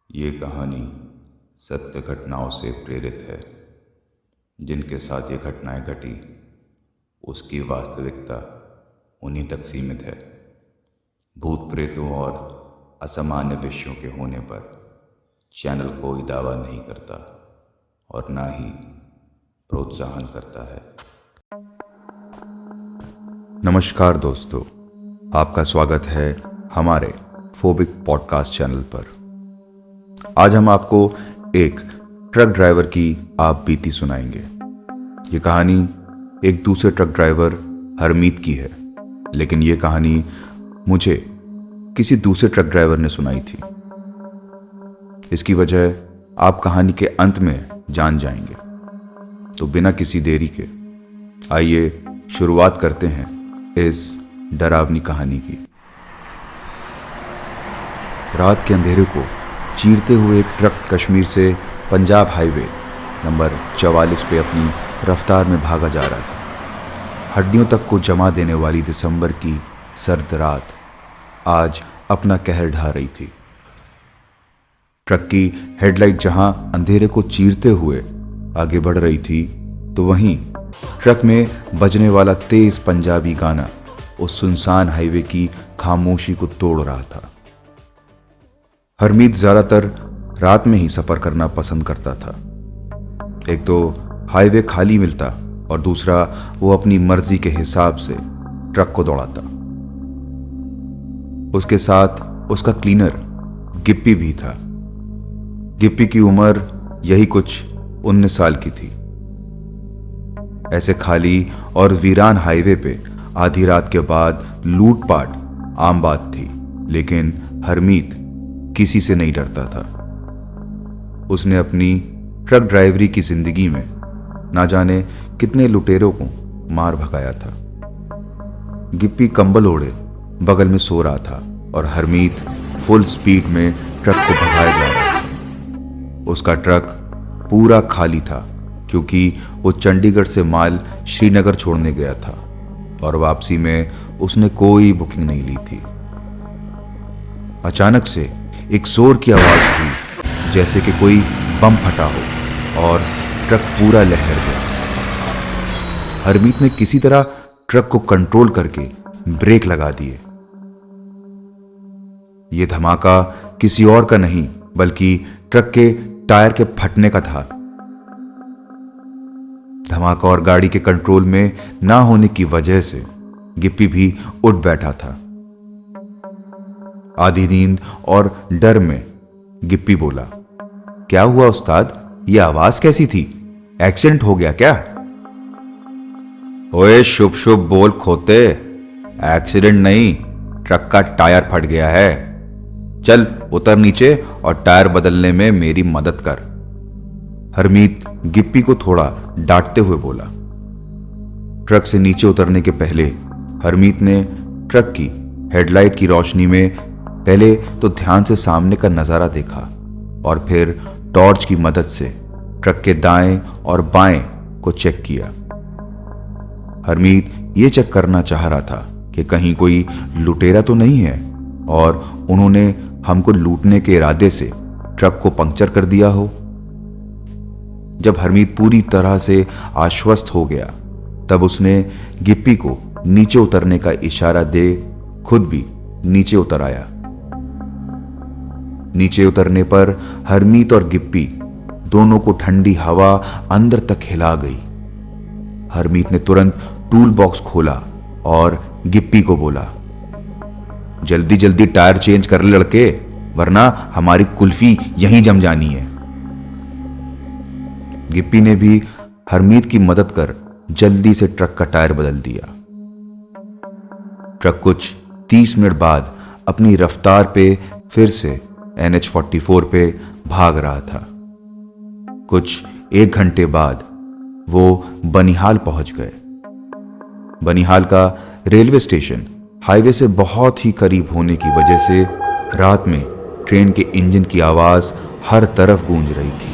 ये कहानी सत्य घटनाओं से प्रेरित है। जिनके साथ ये घटनाएं घटी उसकी वास्तविकता उन्हीं तक सीमित है। भूत प्रेतों और असामान्य विषयों के होने पर चैनल कोई दावा नहीं करता और ना ही प्रोत्साहन करता है। नमस्कार दोस्तों, आपका स्वागत है हमारे फोबिक पॉडकास्ट चैनल पर। आज हम आपको एक ट्रक ड्राइवर की आप बीती सुनाएंगे। ये कहानी एक दूसरे ट्रक ड्राइवर हरमीत की है, लेकिन ये कहानी मुझे किसी दूसरे ट्रक ड्राइवर ने सुनाई थी। इसकी वजह आप कहानी के अंत में जान जाएंगे। तो बिना किसी देरी के आइए शुरुआत करते हैं इस डरावनी कहानी की। रात के अंधेरे को चीरते हुए एक ट्रक कश्मीर से पंजाब हाईवे नंबर 44 पे अपनी रफ्तार में भागा जा रहा था। हड्डियों तक को जमा देने वाली दिसंबर की सर्द रात आज अपना कहर ढा रही थी। ट्रक की हेडलाइट जहां अंधेरे को चीरते हुए आगे बढ़ रही थी, तो वहीं ट्रक में बजने वाला तेज पंजाबी गाना उस सुनसान हाईवे की खामोशी को तोड़ रहा था। हरमीत ज्यादातर रात में ही सफर करना पसंद करता था। एक तो हाईवे खाली मिलता और दूसरा वो अपनी मर्जी के हिसाब से ट्रक को दौड़ाता। उसके साथ उसका क्लीनर गिप्पी भी था। गिप्पी की उम्र यही कुछ 19 साल की थी। ऐसे खाली और वीरान हाईवे पे आधी रात के बाद लूटपाट आम बात थी, लेकिन हरमीत किसी से नहीं डरता था। उसने अपनी ट्रक ड्राइवरी की जिंदगी में ना जाने कितने लुटेरों को मार भगाया था। गिप्पी कंबल ओढ़े बगल में सो रहा था और हरमीत फुल स्पीड में ट्रक को भगाया जा रहा था। उसका ट्रक पूरा खाली था क्योंकि वो चंडीगढ़ से माल श्रीनगर छोड़ने गया था और वापसी में उसने कोई बुकिंग नहीं ली थी। अचानक से एक जोर की आवाज हुई, जैसे कि कोई बम फटा हो, और ट्रक पूरा लहर गया। हरमीत ने किसी तरह ट्रक को कंट्रोल करके ब्रेक लगा दिए। यह धमाका किसी और का नहीं बल्कि ट्रक के टायर के फटने का था। धमाका और गाड़ी के कंट्रोल में ना होने की वजह से गिप्पी भी उठ बैठा था। आधी नींद और डर में गिप्पी बोला, क्या हुआ उस्ताद? ये आवाज कैसी थी? एक्सीडेंट हो गया क्या? ओए शुभ शुभ बोल खोते, एक्सीडेंट नहीं, ट्रक का टायर फट गया है। चल उतर नीचे और टायर बदलने में मेरी मदद कर। हरमीत गिप्पी को थोड़ा डांटते हुए बोला। ट्रक से नीचे उतरने के पहले हरमीत ने ट्रक की हेडलाइट की रोशनी में पहले तो ध्यान से सामने का नजारा देखा और फिर टॉर्च की मदद से ट्रक के दाएं और बाएं को चेक किया। हरमीत ये चेक करना चाह रहा था कि कहीं कोई लुटेरा तो नहीं है और उन्होंने हमको लूटने के इरादे से ट्रक को पंक्चर कर दिया हो। जब हरमीत पूरी तरह से आश्वस्त हो गया, तब उसने गिप्पी को नीचे उतरने का इशारा दे खुद भी नीचे उतर आया। नीचे उतरने पर हरमीत और गिप्पी दोनों को ठंडी हवा अंदर तक हिला गई। हरमीत ने तुरंत टूल बॉक्स खोला और गिप्पी को बोला, जल्दी जल्दी टायर चेंज कर ले लड़के, वरना हमारी कुल्फी यहीं जम जानी है। गिप्पी ने भी हरमीत की मदद कर जल्दी से ट्रक का टायर बदल दिया। ट्रक कुछ 30 मिनट बाद अपनी रफ्तार पे फिर से NH-44 पे भाग रहा था। कुछ 1 घंटे बाद वो बनिहाल पहुंच गए। बनिहाल का रेलवे स्टेशन हाईवे से बहुत ही करीब होने की वजह से रात में ट्रेन के इंजन की आवाज हर तरफ गूंज रही थी।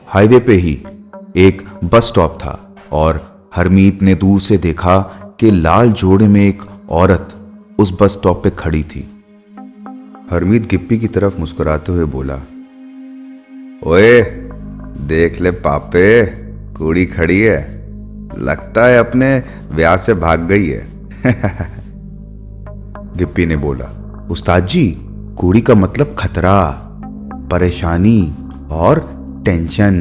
हाईवे पे ही एक बस स्टॉप था और हरमीत ने दूर से देखा कि लाल जोड़े में एक औरत उस बस स्टॉप पे खड़ी थी। हरमीत गिप्पी की तरफ मुस्कुराते हुए बोला, ओए देख ले पापे, कुड़ी खड़ी है, लगता है अपने ब्याह से भाग गई है। गिप्पी ने बोला, उस्ताद जी, कुड़ी का मतलब खतरा, परेशानी और टेंशन।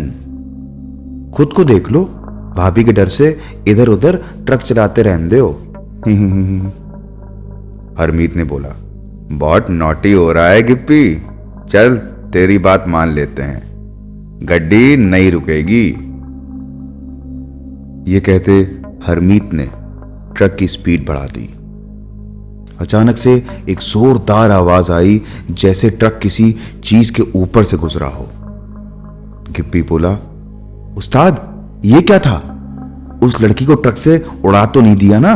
खुद को देख लो, भाभी के डर से इधर उधर ट्रक चलाते रहते हो। हरमीत ने बोला, बहुत नॉटी हो रहा है गिप्पी, चल तेरी बात मान लेते हैं, गड्डी नहीं रुकेगी। ये कहते हरमीत ने ट्रक की स्पीड बढ़ा दी। अचानक से एक जोरदार आवाज आई, जैसे ट्रक किसी चीज के ऊपर से गुजरा हो। गिप्पी बोला, उस्ताद ये क्या था? उस लड़की को ट्रक से उड़ा तो नहीं दिया ना?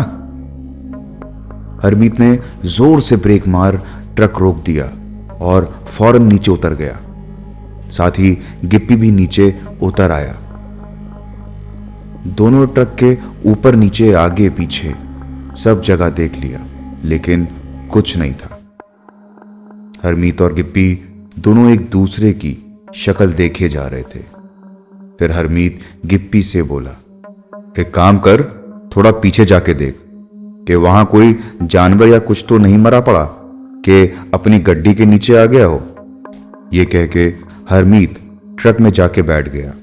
हरमीत ने जोर से ब्रेक मार ट्रक रोक दिया और फौरन नीचे उतर गया। साथ ही गिप्पी भी नीचे उतर आया। दोनों ट्रक के ऊपर नीचे आगे पीछे सब जगह देख लिया, लेकिन कुछ नहीं था। हरमीत और गिप्पी दोनों एक दूसरे की शक्ल देखे जा रहे थे। फिर हरमीत गिप्पी से बोला, एक काम कर, थोड़ा पीछे जाके देख कि वहां कोई जानवर या कुछ तो नहीं मरा पड़ा कि अपनी गड्डी के नीचे आ गया हो। यह कह के हरमीत ट्रक में जाके बैठ गया।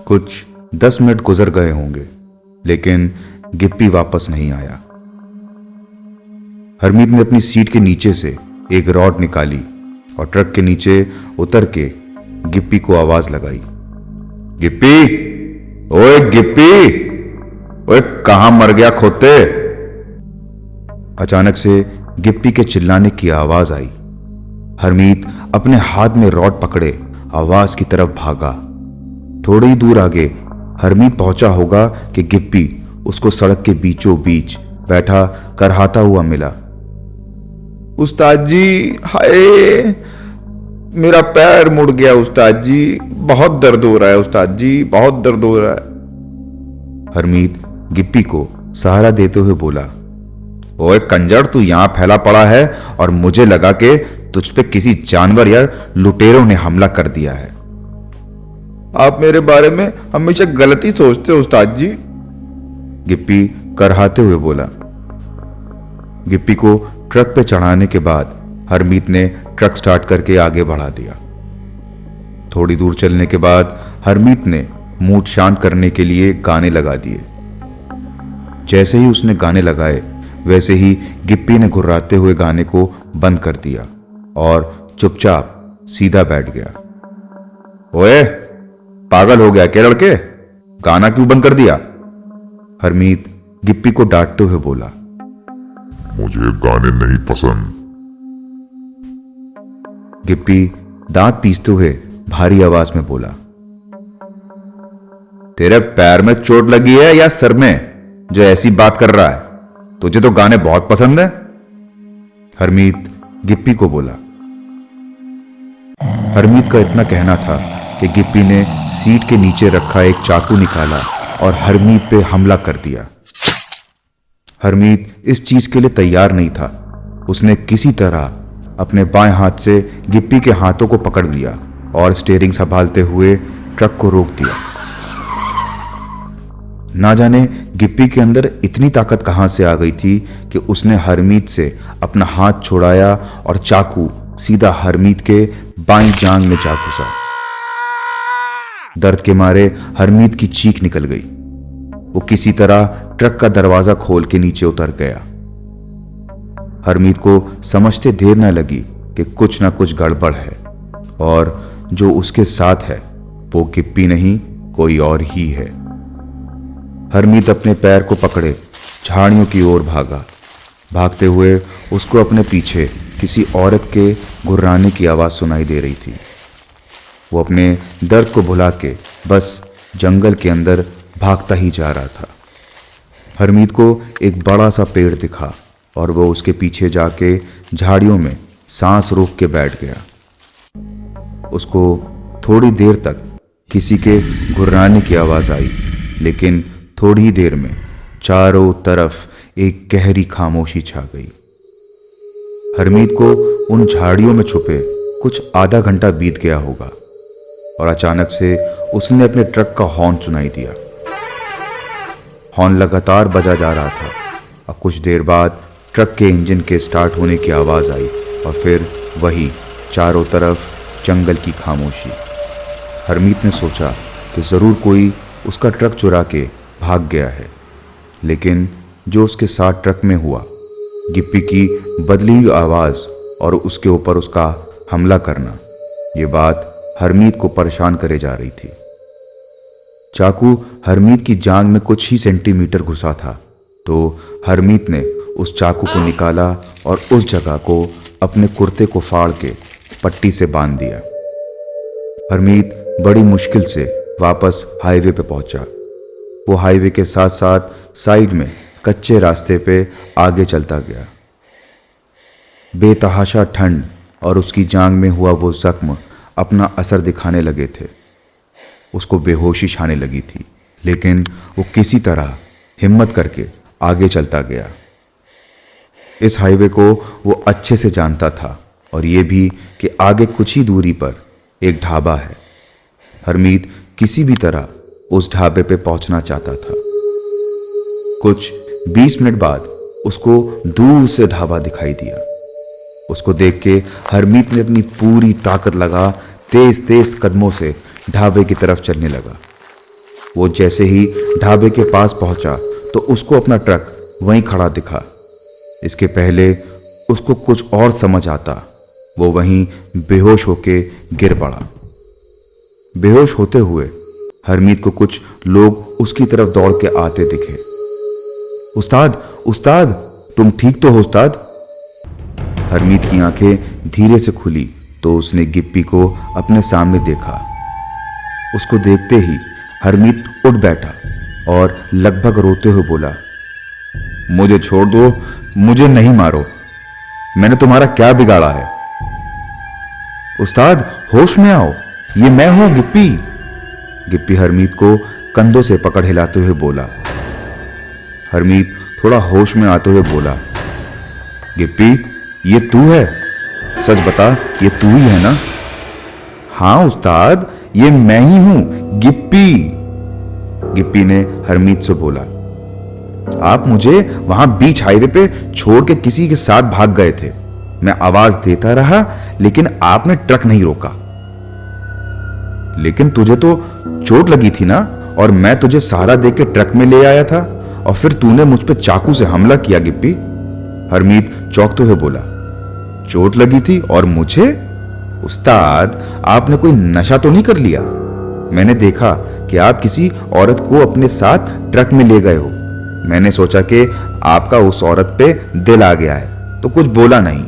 कुछ 10 मिनट गुजर गए होंगे, लेकिन गिप्पी वापस नहीं आया। हरमीत ने अपनी सीट के नीचे से एक रॉड निकाली और ट्रक के नीचे उतर के गिप्पी को आवाज लगाई, गिप्पी, ओए गिप्पी, ओए कहां मर गया खोते? अचानक से गिप्पी के चिल्लाने की आवाज आई। हरमीत अपने हाथ में रॉड पकड़े आवाज की तरफ भागा। थोड़ी ही दूर आगे हरमीत पहुंचा होगा कि गिप्पी उसको सड़क के बीचों बीच बैठा करहाता हुआ मिला। उस्ताद जी, हाय, मेरा पैर मुड़ गया उस्ताद जी, बहुत दर्द हो रहा है उस्ताद जी, बहुत दर्द हो रहा है। हरमीत गिप्पी को सहारा देते हुए बोला, ओए कंजर, तू यहां फैला पड़ा है और मुझे लगा कि तुझ पे किसी जानवर या लुटेरों ने हमला कर दिया है। आप मेरे बारे में हमेशा गलती सोचते हो उस्ताद जी, गिप्पी करहाते हुए बोला। गिप्पी को ट्रक पे चढ़ाने के बाद हरमीत ने ट्रक स्टार्ट करके आगे बढ़ा दिया। थोड़ी दूर चलने के बाद हरमीत ने मूड शांत करने के लिए गाने लगा दिए। जैसे ही उसने गाने लगाए, वैसे ही गिप्पी ने घुर्राते हुए गाने को बंद कर दिया और चुपचाप सीधा बैठ गया। ओए, पागल हो गया क्या लड़के? गाना क्यों बंद कर दिया? हरमीत गिप्पी को डांटते हुए बोला। मुझे गाने नहीं पसंद। गिप्पी दांत पीसते हुए भारी आवाज में बोला, तेरे पैर में चोट लगी है या सर में जो ऐसी बात कर रहा है? तुझे तो गाने बहुत पसंद है। हरमीत गिप्पी को बोला। हरमीत का इतना कहना था कि गिप्पी ने सीट के नीचे रखा एक चाकू निकाला और हरमीत पे हमला कर दिया। हरमीत इस चीज के लिए तैयार नहीं था। उसने किसी तरह अपने बाएं हाथ से गिप्पी के हाथों को पकड़ लिया और स्टीयरिंग संभालते हुए ट्रक को रोक दिया। ना जाने गिप्पी के अंदर इतनी ताकत कहां से आ गई थी कि उसने हरमीत से अपना हाथ छुड़ाया और चाकू सीधा हरमीत के बाईं जांघ में जा घुसा। दर्द के मारे हरमीत की चीख निकल गई। वो किसी तरह ट्रक का दरवाजा खोल के नीचे उतर गया। हरमीत को समझते देर न लगी कि कुछ ना कुछ गड़बड़ है और जो उसके साथ है वो गिप्पी नहीं, कोई और ही है। हरमीत अपने पैर को पकड़े झाड़ियों की ओर भागा। भागते हुए उसको अपने पीछे किसी औरत के गुर्राने की आवाज सुनाई दे रही थी। वो अपने दर्द को भुला के बस जंगल के अंदर भागता ही जा रहा था। हरमीत को एक बड़ा सा पेड़ दिखा और वो उसके पीछे जाके झाड़ियों में सांस रोक के बैठ गया। उसको थोड़ी देर तक किसी के गुर्राने की आवाज आई, लेकिन थोड़ी ही देर में चारों तरफ एक गहरी खामोशी छा गई। हरमीत को उन झाड़ियों में छुपे कुछ आधा घंटा बीत गया होगा और अचानक से उसने अपने ट्रक का हॉर्न सुनाई दिया। हॉर्न लगातार बजा जा रहा था और कुछ देर बाद ट्रक के इंजन के स्टार्ट होने की आवाज़ आई और फिर वही चारों तरफ जंगल की खामोशी। हरमीत ने सोचा कि ज़रूर कोई उसका ट्रक चुरा के भाग गया है, लेकिन जो उसके साथ ट्रक में हुआ, गिप्पी की बदली हुई आवाज़ और उसके ऊपर उसका हमला करना, ये बात हरमीत को परेशान करे जा रही थी। चाकू हरमीत की जांघ में कुछ ही सेंटीमीटर घुसा था तो हरमीत ने उस चाकू को निकाला और उस जगह को अपने कुर्ते को फाड़ के पट्टी से बांध दिया। हरमीत बड़ी मुश्किल से वापस हाईवे पे पहुंचा। वो हाईवे के साथ साथ साइड में कच्चे रास्ते पे आगे चलता गया। बेतहाशा ठंड और उसकी जांघ में हुआ वो जख्म अपना असर दिखाने लगे थे। उसको बेहोशी छाने लगी थी, लेकिन वो किसी तरह हिम्मत करके आगे चलता गया। इस हाईवे को वो अच्छे से जानता था और ये भी कि आगे कुछ ही दूरी पर एक ढाबा है। हरमीत किसी भी तरह उस ढाबे पे पहुंचना चाहता था। कुछ 20 मिनट बाद उसको दूर से ढाबा दिखाई दिया। उसको देख के हरमीत ने अपनी पूरी ताकत लगा तेज तेज कदमों से ढाबे की तरफ चलने लगा। वो जैसे ही ढाबे के पास पहुंचा तो उसको अपना ट्रक वहीं खड़ा दिखा। इसके पहले उसको कुछ और समझ आता, वो वहीं बेहोश होके गिर पड़ा। बेहोश होते हुए हरमीत को कुछ लोग उसकी तरफ दौड़ के आते दिखे। उस्ताद, उस्ताद, तुम ठीक तो हो उस्ताद? हरमीत की आंखें धीरे से खुली तो उसने गिप्पी को अपने सामने देखा। उसको देखते ही हरमीत उठ बैठा और लगभग रोते हुए बोला, मुझे छोड़ दो, मुझे नहीं मारो, मैंने तुम्हारा क्या बिगाड़ा है? उस्ताद, होश में आओ, ये मैं हूं गिप्पी। गिप्पी हरमीत को कंधों से पकड़ हिलाते हुए बोला। हरमीत थोड़ा होश में आते हुए बोला, गिप्पी, ये तू है? सच बता, ये तू ही है ना? हाँ उस्ताद, ये मैं ही हूं, गिप्पी। गिप्पी ने हरमीत से बोला, आप मुझे वहां बीच हाईवे पे छोड़ के किसी के साथ भाग गए थे। मैं आवाज देता रहा लेकिन आपने ट्रक नहीं रोका। लेकिन तुझे तो चोट लगी थी ना, और मैं तुझे सहारा दे के ट्रक में ले आया था और फिर तूने मुझ पे चाकू से हमला किया गिप्पी। हरमीत चौंकते हुए बोला, चोट लगी थी और मुझे? उस्ताद, आपने कोई नशा तो नहीं कर लिया? मैंने देखा कि आप किसी औरत को अपने साथ ट्रक में ले गए हो। मैंने सोचा कि आपका उस औरत पे दिल आ गया है तो कुछ बोला नहीं,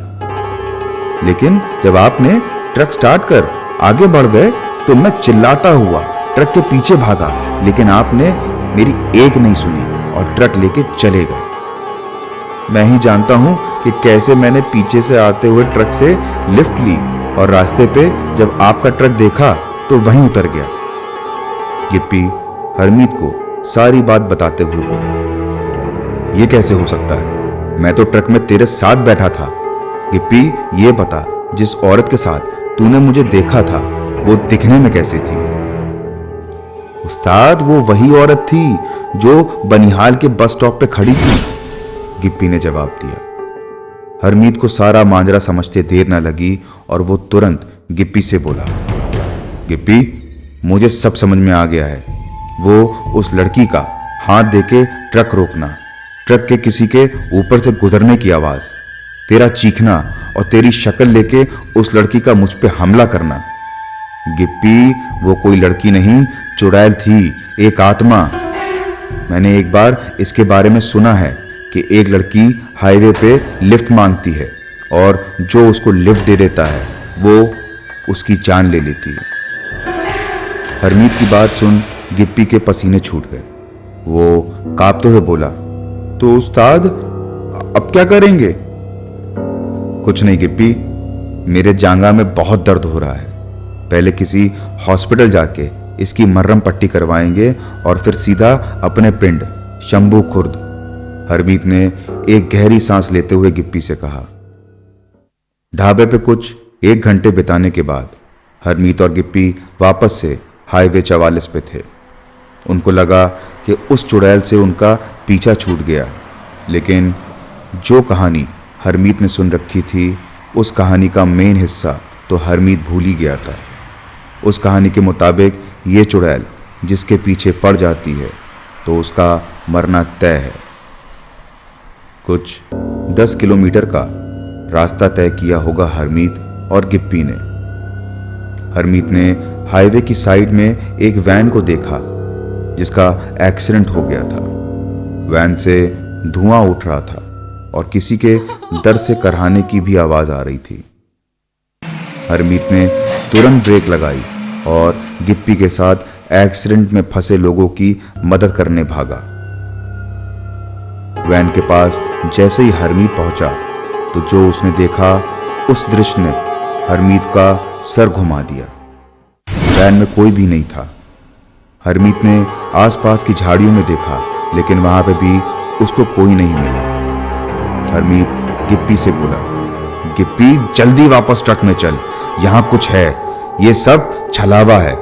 लेकिन जब आपने ट्रक स्टार्ट कर आगे बढ़ गए तो मैं चिल्लाता हुआ ट्रक के पीछे भागा, लेकिन आपने मेरी एक नहीं सुनी और ट्रक लेके चले गए। मैं ही जानता हूं कि कैसे मैंने पीछे से आते हुए ट्रक से लिफ्ट ली और रास्ते पे जब आपका ट्रक देखा तो वहीं उतर गया। गिप्पी हरमीत को सारी बात बताते हुए बोला, ये कैसे हो सकता है? मैं तो ट्रक में तेरे साथ बैठा था। गिप्पी, ये बता, जिस औरत के साथ तूने मुझे देखा था वो दिखने में कैसी थी? उस्ताद, वो वही औरत थी जो बनिहाल के बस स्टॉप पे खड़ी थी, गिप्पी ने जवाब दिया। हरमीत को सारा मांजरा समझते देर न लगी और वो तुरंत गिप्पी से बोला, गिप्पी, मुझे सब समझ में आ गया है। वो उस लड़की का हाथ देके ट्रक रोकना, ट्रक के किसी के ऊपर से गुजरने की आवाज, तेरा चीखना और तेरी शक्ल लेके उस लड़की का मुझ पे हमला करना। गिप्पी, वो कोई लड़की नहीं, चुड़ैल थी, एक आत्मा। मैंने एक बार इसके बारे में सुना है कि एक लड़की हाईवे पे लिफ्ट मांगती है और जो उसको लिफ्ट दे देता है वो उसकी जान ले लेती है। हरमीत की बात सुन गिप्पी के पसीने छूट गए। वो कांपते हुए बोला, तो उस्ताद, अब क्या करेंगे? कुछ नहीं गिप्पी, मेरे जांघा में बहुत दर्द हो रहा है। पहले किसी हॉस्पिटल जाके इसकी मर्रम पट्टी करवाएंगे और फिर सीधा अपने पिंड शंभू खुर्द। हरमीत ने एक गहरी सांस लेते हुए गिप्पी से कहा। ढाबे पे कुछ 1 घंटे बिताने के बाद हरमीत और गिप्पी वापस से हाईवे 44 पे थे। उनको लगा कि उस चुड़ैल से उनका पीछा छूट गया, लेकिन जो कहानी हरमीत ने सुन रखी थी उस कहानी का मेन हिस्सा तो हरमीत भूल ही गया था। उस कहानी के मुताबिक ये चुड़ैल जिसके पीछे पड़ जाती है तो उसका मरना तय है। कुछ 10 किलोमीटर का रास्ता तय किया होगा हरमीत और गिप्पी ने। हरमीत ने हाईवे की साइड में एक वैन को देखा जिसका एक्सीडेंट हो गया था। वैन से धुआं उठ रहा था और किसी के दर से कराहने की भी आवाज आ रही थी। हरमीत ने तुरंत ब्रेक लगाई और गिप्पी के साथ एक्सीडेंट में फंसे लोगों की मदद करने भागा। वैन के पास जैसे ही हरमीत पहुंचा तो जो उसने देखा उस दृश्य ने हरमीत का सर घुमा दिया। वैन में कोई भी नहीं था। हरमीत ने आसपास की झाड़ियों में देखा, लेकिन वहां पे भी उसको कोई नहीं मिला। हरमीत गिप्पी से बोला, गिप्पी जल्दी वापस ट्रक में चल, यहां कुछ है, ये सब छलावा है।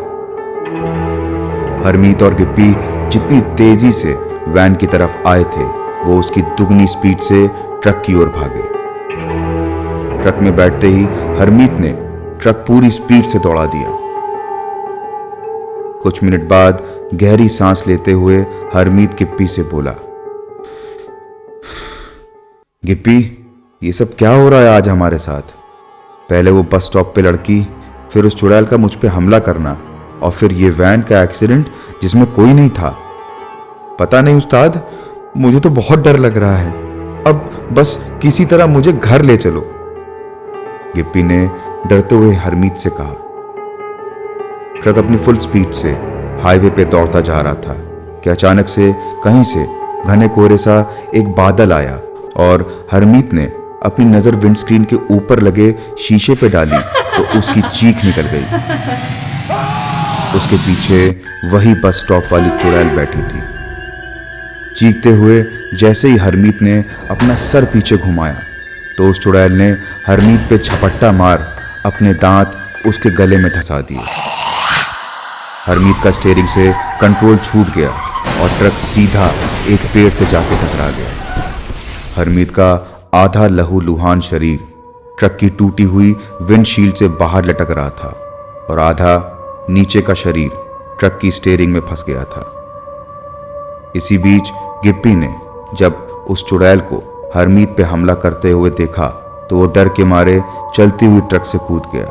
हरमीत और गिप्पी जितनी तेजी से वैन की तरफ आए थे वो उसकी दुगनी स्पीड से ट्रक की ओर भागे। ट्रक में बैठते ही हरमीत ने ट्रक पूरी स्पीड से दौड़ा दिया। कुछ मिनट बाद गहरी सांस लेते हुए हरमीत गिप्पी से बोला, गिप्पी ये सब क्या हो रहा है आज हमारे साथ? पहले वो बस स्टॉप पे लड़की, फिर उस चुड़ैल का मुझ पे हमला करना और फिर ये वैन का एक्सीडेंट जिसमें कोई नहीं था। पता नहीं उस्ताद, मुझे तो बहुत डर लग रहा है। अब बस किसी तरह मुझे घर ले चलो। गिप्पी ने डरते हुए हरमीत से कहा। ट्रक अपनी फुल स्पीड से हाईवे पे दौड़ता जा रहा था कि अचानक से कहीं से घने कोहरे सा एक बादल आया और हरमीत ने अपनी नजर विंडस्क्रीन के ऊपर लगे शीशे पे डाली तो उसकी चीख निकल गई। उसके पीछे वही बस स्टॉप वाली चुड़ैल बैठी थी। चीखते हुए जैसे ही हरमीत ने अपना सर पीछे घुमाया तो उस चुड़ैल ने हरमीत पे झपट्टा मार अपने दांत उसके गले में धंसा दिए। हरमीत का स्टीयरिंग से कंट्रोल छूट गया और ट्रक सीधा एक पेड़ से जाके टकरा गया। हरमीत का आधा लहूलुहान शरीर ट्रक की टूटी हुई विंडशील्ड से बाहर लटक रहा था और आधा नीचे का शरीर ट्रक की स्टीयरिंग में फंस गया था। इसी बीच गिप्पी ने जब उस चुड़ैल को हरमीत पे हमला करते हुए देखा तो वो डर के मारे चलती हुई ट्रक से कूद गया।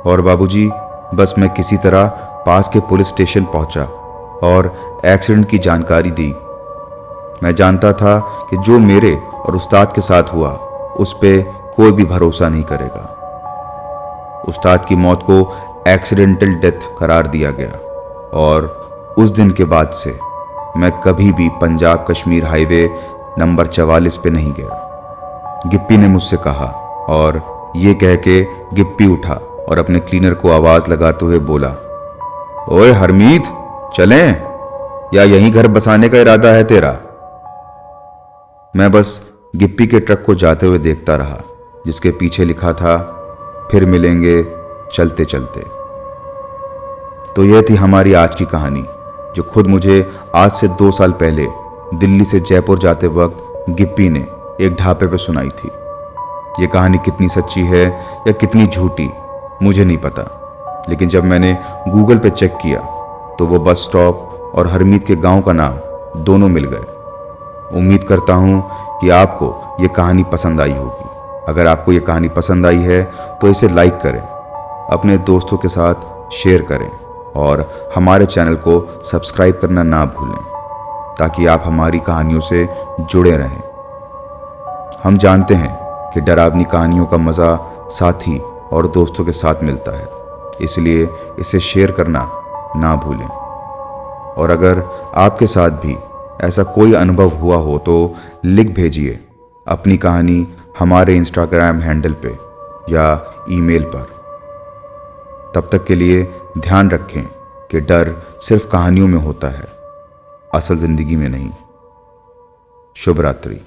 और बाबूजी, बस मैं किसी तरह पास के पुलिस स्टेशन पहुंचा और एक्सीडेंट की जानकारी दी। मैं जानता था कि जो मेरे और उस्ताद के साथ हुआ उस पे कोई भी भरोसा नहीं करेगा। उस्ताद की मौत को एक्सीडेंटल डेथ करार दिया गया और उस दिन के बाद से मैं कभी भी पंजाब कश्मीर हाईवे नंबर 44 पे नहीं गया। गिप्पी ने मुझसे कहा और ये कह के गिप्पी उठा और अपने क्लीनर को आवाज लगाते हुए बोला, ओए हरमीत, चलें या यहीं घर बसाने का इरादा है तेरा? मैं बस गिप्पी के ट्रक को जाते हुए देखता रहा जिसके पीछे लिखा था, फिर मिलेंगे चलते चलते। तो यह थी हमारी आज की कहानी, जो खुद मुझे आज से 2 साल पहले दिल्ली से जयपुर जाते वक्त गिप्पी ने एक ढाबे पे सुनाई थी। ये कहानी कितनी सच्ची है या कितनी झूठी मुझे नहीं पता, लेकिन जब मैंने गूगल पे चेक किया तो वो बस स्टॉप और हरमीत के गांव का नाम दोनों मिल गए। उम्मीद करता हूं कि आपको ये कहानी पसंद आई होगी। अगर आपको ये कहानी पसंद आई है तो इसे लाइक करें, अपने दोस्तों के साथ शेयर करें और हमारे चैनल को सब्सक्राइब करना ना भूलें ताकि आप हमारी कहानियों से जुड़े रहें। हम जानते हैं कि डरावनी कहानियों का मज़ा साथी और दोस्तों के साथ मिलता है, इसलिए इसे शेयर करना ना भूलें। और अगर आपके साथ भी ऐसा कोई अनुभव हुआ हो तो लिख भेजिए अपनी कहानी हमारे इंस्टाग्राम हैंडल पे या ईमेल पर। तब तक के लिए ध्यान रखें कि डर सिर्फ कहानियों में होता है, असल जिंदगी में नहीं। शुभ रात्रि।